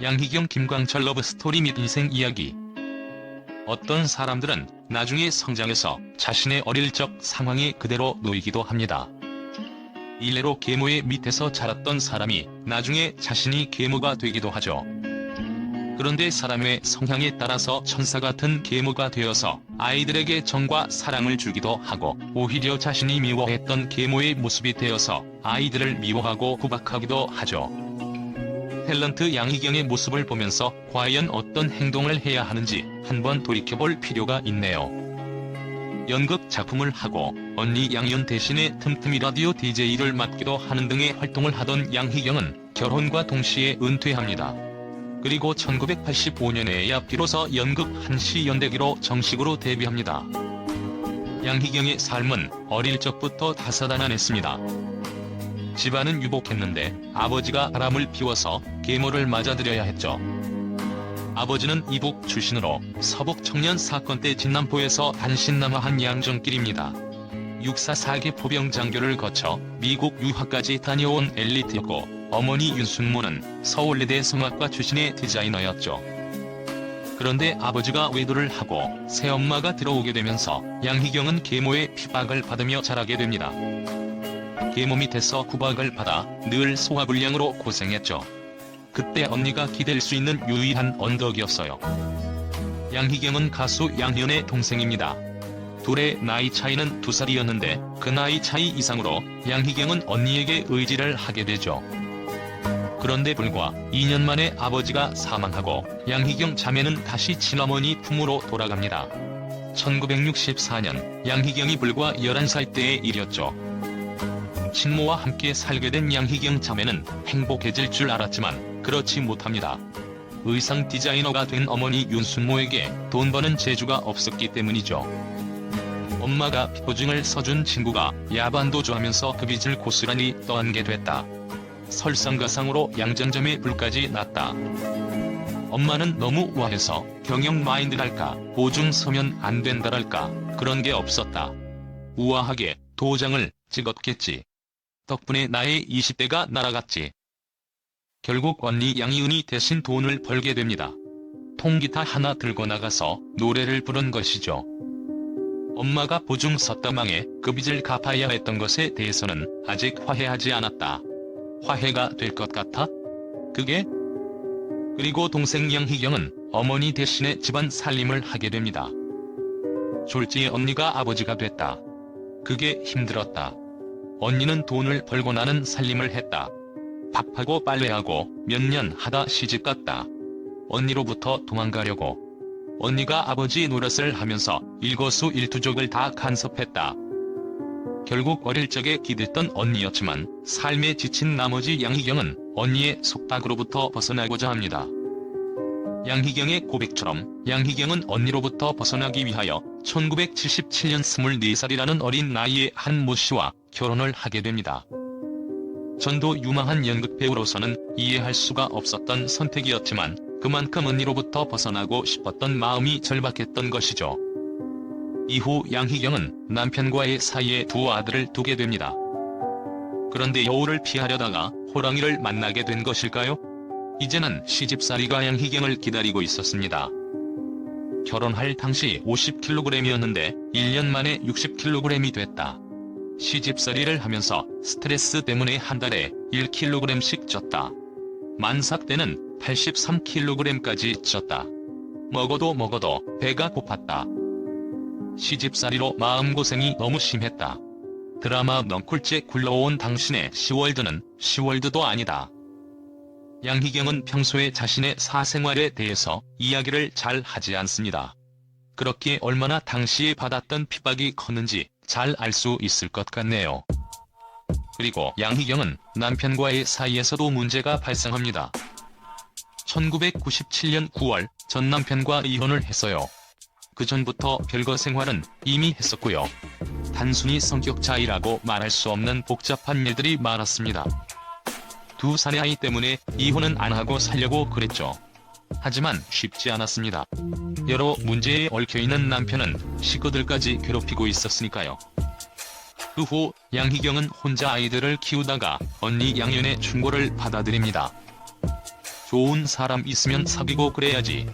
양희경 김광철 러브스토리 및 인생 이야기. 어떤 사람들은 나중에 성장해서 자신의 어릴 적 상황에 그대로 놓이기도 합니다. 일례로 계모의 밑에서 자랐던 사람이 나중에 자신이 계모가 되기도 하죠. 그런데 사람의 성향에 따라서 천사 같은 계모가 되어서 아이들에게 정과 사랑을 주기도 하고, 오히려 자신이 미워했던 계모의 모습이 되어서 아이들을 미워하고 구박하기도 하죠. 탤런트 양희경의 모습을 보면서 과연 어떤 행동을 해야 하는지 한번 돌이켜볼 필요가 있네요. 연극 작품을 하고 언니 양희은 대신에 틈틈이 라디오 DJ를 맡기도 하는 등의 활동을 하던 양희경은 결혼과 동시에 은퇴합니다. 그리고 1985년에야 비로소 연극 한시연대기로 정식으로 데뷔합니다. 양희경의 삶은 어릴 적부터 다사다난했습니다. 집안은 유복했는데 아버지가 바람을 피워서 계모를 맞아들여야 했죠. 아버지는 이북 출신으로 서북 청년 사건 때 진남포에서 단신남아한 양정길입니다. 육사 4개 포병 장교를 거쳐 미국 유학까지 다녀온 엘리트였고, 어머니 윤순모는 서울예대 성악과 출신의 디자이너였죠. 그런데 아버지가 외도를 하고 새엄마가 들어오게 되면서 양희경은 계모의 핍박을 받으며 자라게 됩니다. 계모 밑에서 구박을 받아 늘 소화불량으로 고생했죠. 그때 언니가 기댈 수 있는 유일한 언덕이었어요. 양희경은 가수 양희은의 동생입니다. 둘의 나이 차이는 2살이었는데 그 나이 차이 이상으로 양희경은 언니에게 의지를 하게 되죠. 그런데 불과 2년 만에 아버지가 사망하고 양희경 자매는 다시 친어머니 품으로 돌아갑니다. 1964년 양희경이 불과 11살 때의 일이었죠. 친모와 함께 살게 된 양희경 자매는 행복해질 줄 알았지만 그렇지 못합니다. 의상 디자이너가 된 어머니 윤순모에게 돈 버는 재주가 없었기 때문이죠. 엄마가 표증을 써준 친구가 야반도주하면서 그 빚을 고스란히 떠안게 됐다. 설상가상으로 양장점에 불까지 났다. 엄마는 너무 우아해서 경영 마인드랄까, 보증 서면 안 된다랄까, 그런 게 없었다. 우아하게 도장을 찍었겠지. 덕분에 나의 20대가 날아갔지. 결국 언니 양희은이 대신 돈을 벌게 됩니다. 통기타 하나 들고 나가서 노래를 부른 것이죠. 엄마가 보증 섰다 망해 그 빚을 갚아야 했던 것에 대해서는 아직 화해하지 않았다. 화해가 될 것 같아? 그게? 그리고 동생 양희경은 어머니 대신에 집안 살림을 하게 됩니다. 졸지에 언니가 아버지가 됐다. 그게 힘들었다. 언니는 돈을 벌고 나는 살림을 했다. 밥하고 빨래하고 몇 년 하다 시집갔다. 언니로부터 도망가려고. 언니가 아버지 노릇을 하면서 일거수일투족을 다 간섭했다. 결국 어릴 적에 기댔던 언니였지만 삶에 지친 나머지 양희경은 언니의 속박으로부터 벗어나고자 합니다. 양희경의 고백처럼 양희경은 언니로부터 벗어나기 위하여 1977년 24살이라는 어린 나이에 한모 씨와 결혼을 하게 됩니다. 전도 유망한 연극배우로서는 이해할 수가 없었던 선택이었지만 그만큼 언니로부터 벗어나고 싶었던 마음이 절박했던 것이죠. 이후 양희경은 남편과의 사이에 두 아들을 두게 됩니다. 그런데 여우를 피하려다가 호랑이를 만나게 된 것일까요? 이제는 시집살이가 양희경을 기다리고 있었습니다. 결혼할 당시 50kg이었는데 1년 만에 60kg이 됐다. 시집살이를 하면서 스트레스 때문에 한 달에 1kg씩 쪘다. 만삭 때는 83kg까지 쪘다. 먹어도 배가 고팠다. 시집살이로 마음고생이 너무 심했다. 드라마 넝쿨째 굴러온 당신의 시월드는 시월드도 아니다. 양희경은 평소에 자신의 사생활에 대해서 이야기를 잘 하지 않습니다. 그렇게 얼마나 당시에 받았던 핍박이 컸는지 잘 알 수 있을 것 같네요. 그리고 양희경은 남편과의 사이에서도 문제가 발생합니다. 1997년 9월 전 남편과 이혼을 했어요. 그 전부터 별거 생활은 이미 했었고요. 단순히 성격 차이라고 말할 수 없는 복잡한 일들이 많았습니다. 2살의 아이 때문에 이혼은 안 하고 살려고 그랬죠. 하지만 쉽지 않았습니다. 여러 문제에 얽혀있는 남편은 식구들까지 괴롭히고 있었으니까요. 그 후 양희경은 혼자 아이들을 키우다가 언니 양희은의 충고를 받아들입니다. 좋은 사람 있으면 사귀고 그래야지.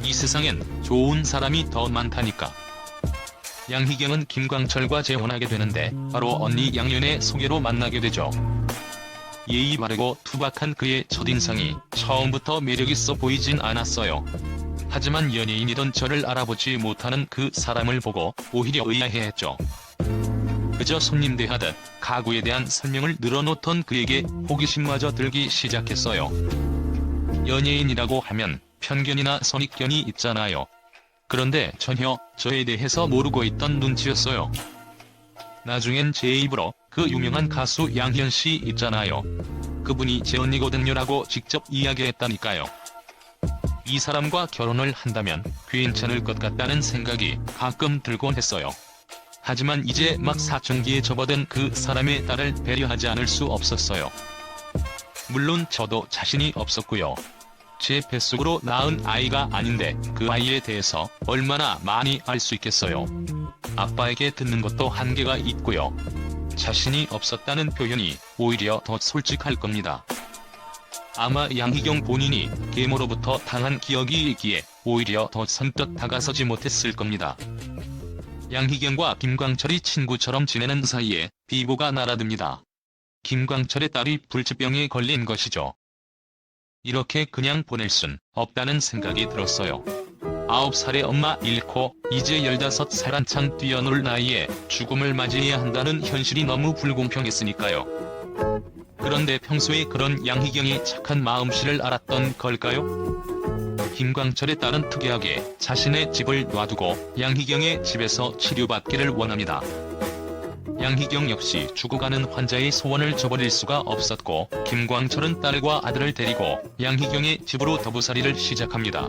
이 세상엔 좋은 사람이 더 많다니까. 양희경은 김광철과 재혼하게 되는데 바로 언니 양윤의 소개로 만나게 되죠. 예의 바르고 투박한 그의 첫인상이 처음부터 매력있어 보이진 않았어요. 하지만 연예인이던 저를 알아보지 못하는 그 사람을 보고 오히려 의아해했죠. 그저 손님 대하듯 가구에 대한 설명을 늘어놓던 그에게 호기심마저 들기 시작했어요. 연예인이라고 하면 편견이나 선입견이 있잖아요. 그런데 전혀 저에 대해서 모르고 있던 눈치였어요. 나중엔 제 입으로 그 유명한 가수 양희은씨 있잖아요. 그분이 제 언니거든요라고 직접 이야기했다니까요. 이 사람과 결혼을 한다면 괜찮을 것 같다는 생각이 가끔 들곤 했어요. 하지만 이제 막 사춘기에 접어든 그 사람의 딸을 배려하지 않을 수 없었어요. 물론 저도 자신이 없었고요. 제 뱃속으로 낳은 아이가 아닌데 그 아이에 대해서 얼마나 많이 알 수 있겠어요. 아빠에게 듣는 것도 한계가 있고요. 자신이 없었다는 표현이 오히려 더 솔직할 겁니다. 아마 양희경 본인이 계모로부터 당한 기억이 있기에 오히려 더 선뜻 다가서지 못했을 겁니다. 양희경과 김광철이 친구처럼 지내는 사이에 비보가 날아듭니다. 김광철의 딸이 불치병에 걸린 것이죠. 이렇게 그냥 보낼 순 없다는 생각이 들었어요. 9살의 엄마 잃고 이제 15살 한창 뛰어놀 나이에 죽음을 맞이해야 한다는 현실이 너무 불공평했으니까요. 그런데 평소에 그런 양희경의 착한 마음씨를 알았던 걸까요? 김광철의 딸은 특이하게 자신의 집을 놔두고 양희경의 집에서 치료받기를 원합니다. 양희경 역시 죽어가는 환자의 소원을 저버릴 수가 없었고 김광철은 딸과 아들을 데리고 양희경의 집으로 더부살이를 시작합니다.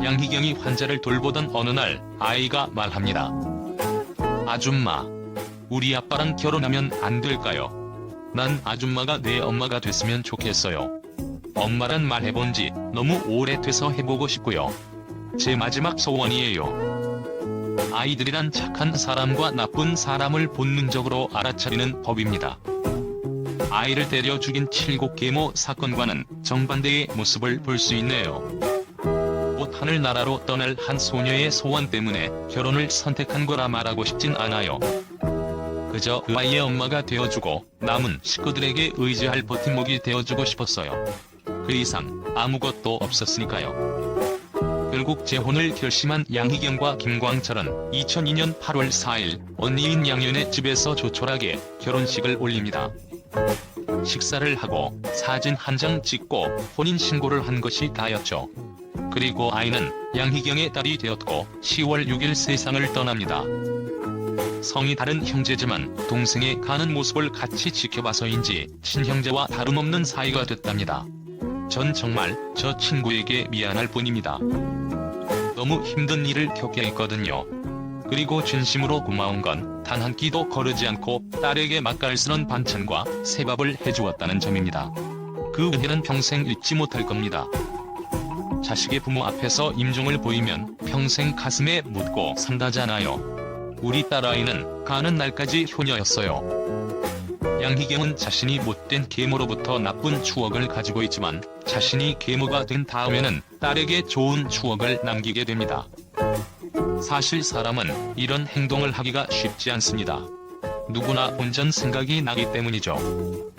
양희경이 환자를 돌보던 어느 날 아이가 말합니다. 아줌마, 우리 아빠랑 결혼하면 안 될까요? 난 아줌마가 내 엄마가 됐으면 좋겠어요. 엄마란 말 해본 지 너무 오래돼서 해보고 싶고요. 제 마지막 소원이에요. 아이들이란 착한 사람과 나쁜 사람을 본능적으로 알아차리는 법입니다. 아이를 때려 죽인 칠곡 계모 사건과는 정반대의 모습을 볼 수 있네요. 곧 하늘나라로 떠날 한 소녀의 소원 때문에 결혼을 선택한 거라 말하고 싶진 않아요. 그저 그 아이의 엄마가 되어주고 남은 식구들에게 의지할 버팀목이 되어주고 싶었어요. 그 이상 아무것도 없었으니까요. 결국 재혼을 결심한 양희경과 김광철은 2002년 8월 4일 언니인 양윤의 집에서 조촐하게 결혼식을 올립니다. 식사를 하고 사진 한 장 찍고 혼인신고를 한 것이 다였죠. 그리고 아이는 양희경의 딸이 되었고 10월 6일 세상을 떠납니다. 성이 다른 형제지만 동생의 가는 모습을 같이 지켜봐서인지 친형제와 다름없는 사이가 됐답니다. 전 정말 저 친구에게 미안할 뿐입니다. 너무 힘든 일을 겪게 했거든요. 그리고 진심으로 고마운 건 단 한 끼도 거르지 않고 딸에게 맛깔스런 반찬과 새밥을 해주었다는 점입니다. 그 은혜는 평생 잊지 못할 겁니다. 자식의 부모 앞에서 임종을 보이면 평생 가슴에 묻고 산다잖아요. 우리 딸아이는 가는 날까지 효녀였어요. 양희경은 자신이 못된 계모로부터 나쁜 추억을 가지고 있지만 자신이 계모가 된 다음에는 딸에게 좋은 추억을 남기게 됩니다. 사실 사람은 이런 행동을 하기가 쉽지 않습니다. 누구나 온전 생각이 나기 때문이죠.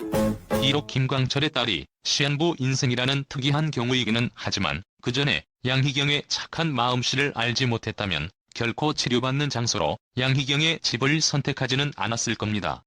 비록 김광철의 딸이 시한부 인생이라는 특이한 경우이기는 하지만 그 전에 양희경의 착한 마음씨를 알지 못했다면 결코 치료받는 장소로 양희경의 집을 선택하지는 않았을 겁니다.